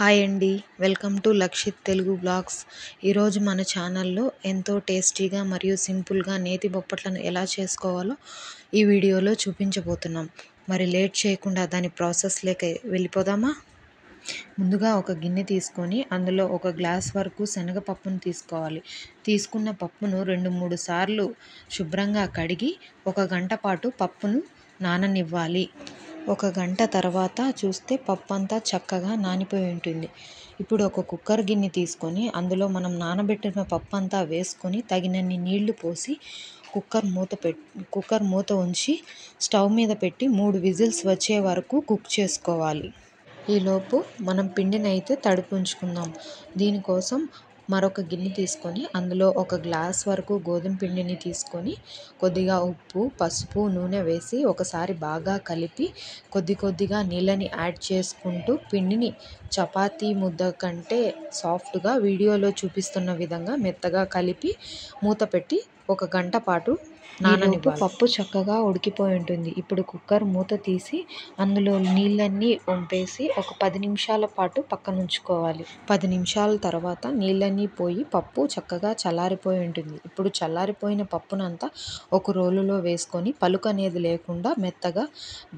Hi అండి. Welcome to Lakshit Telugu blogs. ఈరోజు మన ఛానల్లో ఎంతో టేస్టీగా మరియు సింపుల్గా నేతి బొప్పట్లను ఎలా చేసుకోవాలో ఈ వీడియోలో చూపించబోతున్నాం. మరి లేట్ చేయకుండా దాని ప్రాసెస్లోకి వెళ్ళిపోదామా? ముందుగా ఒక గిన్నె తీసుకొని అందులో ఒక గ్లాస్ వరకు శనగపప్పును తీసుకోవాలి. తీసుకున్న పప్పును 2-3 సార్లు శుభ్రంగా కడిగి 1 గంట పాటు పప్పును నాననివ్వాలి. 1 గంట తర్వాత చూస్తే పప్పు అంతా చక్కగా నానిపోయి ఉంటుంది. ఇప్పుడు ఒక కుక్కర్ గిన్నె తీసుకొని అందులో మనం నానబెట్టిన పప్పు అంతా వేసుకొని తగినన్ని నీళ్లు పోసి కుక్కర్ మూత ఉంచి స్టవ్ మీద పెట్టి 3 విజిల్స్ వచ్చే వరకు కుక్ చేసుకోవాలి. ఈలోపు మనం పిండిని అయితే తడిపి ఉంచుకుందాం. దీనికోసం మరొక గిన్నె తీసుకొని అందులో 1 గ్లాస్ వరకు గోధుమ పిండిని తీసుకొని కొద్దిగా ఉప్పు, పసుపు, నూనె వేసి ఒకసారి బాగా కలిపి కొద్దిగా నీళ్ళని యాడ్ చేసుకుంటూ పిండిని చపాతీ ముద్ద కంటే సాఫ్ట్గా వీడియోలో చూపిస్తున్న విధంగా మెత్తగా కలిపి మూత పెట్టి 1 గంట పాటు నాననివ్వాలి. పప్పు చక్కగా ఉడికిపోయి ఉంటుంది. ఇప్పుడు కుక్కర్ మూత తీసి అందులో నీళ్ళన్నీ వంపేసి ఒక 10 నిమిషాల పాటు పక్కన ఉంచుకోవాలి. 10 నిమిషాల తర్వాత నీళ్ళన్నీ పోయి పప్పు చక్కగా చల్లారిపోయి ఉంటుంది. ఇప్పుడు చల్లారిపోయిన పప్పునంతా ఒక రోలులో వేసుకొని పలుకు అనేది లేకుండా మెత్తగా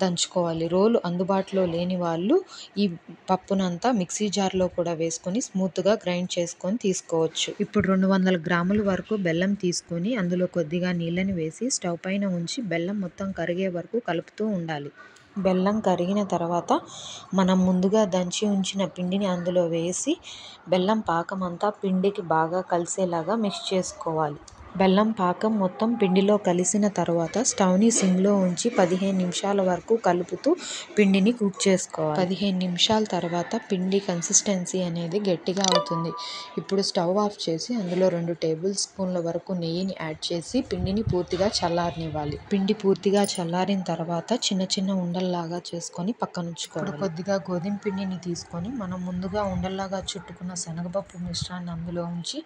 దంచుకోవాలి. రోలు అందుబాటులో లేని వాళ్ళు ఈ పప్పునంతా మిక్సీ జార్లో కూడా వేసుకొని స్మూత్గా గ్రైండ్ చేసుకొని తీసుకోవచ్చు. ఇప్పుడు 200 గ్రాముల వరకు బెల్లం తీసుకొని అందులో కొద్దిగా నీళ్ళని వేసి స్టవ్ పైన ఉంచి బెల్లం మొత్తం కరిగే వరకు కలుపుతూ ఉండాలి. బెల్లం కరిగిన తర్వాత మనం ముందుగా దంచి ఉంచిన పిండిని అందులో వేసి బెల్లం పాకం అంతా పిండికి బాగా కలిసేలాగా మిక్స్ చేసుకోవాలి. బెల్లం పాకం మొత్తం పిండిలో కలిసిన తర్వాత స్టవ్ని సిమ్లో ఉంచి 15 నిమిషాల వరకు కలుపుతూ పిండిని కుక్ చేసుకోవాలి. 15 నిమిషాల తర్వాత పిండి కన్సిస్టెన్సీ అనేది గట్టిగా అవుతుంది. ఇప్పుడు స్టవ్ ఆఫ్ చేసి అందులో 2 టేబుల్ స్పూన్ల వరకు నెయ్యిని యాడ్ చేసి పిండిని పూర్తిగా చల్లారనివ్వాలి. పిండి పూర్తిగా చల్లారిన తర్వాత చిన్న ఉండల్లాగా చేసుకొని పక్కన ఉంచుకోవాలి. ఇప్పుడు కొద్దిగా గోధుమ పిండిని తీసుకొని మనం ముందుగా ఉండల్లాగా చుట్టుకున్న శనగపప్పు మిశ్రాన్ని అందులో ఉంచి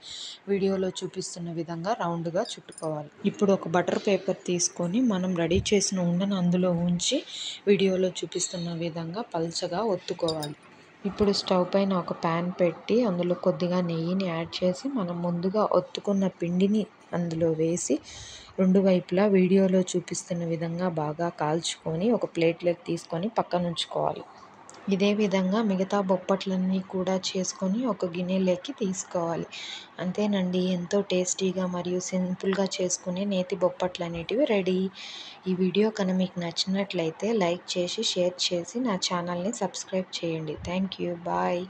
వీడియోలో చూపిస్తున్న విధంగా రౌండ్గా చుట్టుకోవాలి. ఇప్పుడు ఒక బటర్ పేపర్ తీసుకొని మనం రెడీ చేసిన ఉండను అందులో ఉంచి వీడియోలో చూపిస్తున్న విధంగా పల్చగా ఒత్తుకోవాలి. ఇప్పుడు స్టవ్ పైన ఒక ప్యాన్ పెట్టి అందులో కొద్దిగా నెయ్యిని యాడ్ చేసి మనం ముందుగా ఒత్తుకున్న పిండిని అందులో వేసి 2 వైపులా వీడియోలో చూపిస్తున్న విధంగా బాగా కాల్చుకొని ఒక ప్లేట్లోకి తీసుకొని పక్కన ఉంచుకోవాలి. ఇదే విధంగా మిగతా బొప్పట్లన్నీ కూడా చేసుకొని ఒక గిన్నెలోకి తీసుకోవాలి. అంతేనండి, ఎంతో టేస్టీగా మరియు సింపుల్గా చేసుకునే నేతి బొప్పట్లు అనేటివి రెడీ. ఈ వీడియో కనుక మీకు నచ్చినట్లయితే లైక్ చేసి షేర్ చేసి నా ఛానల్ని సబ్స్క్రైబ్ చేయండి. Thank you. బాయ్.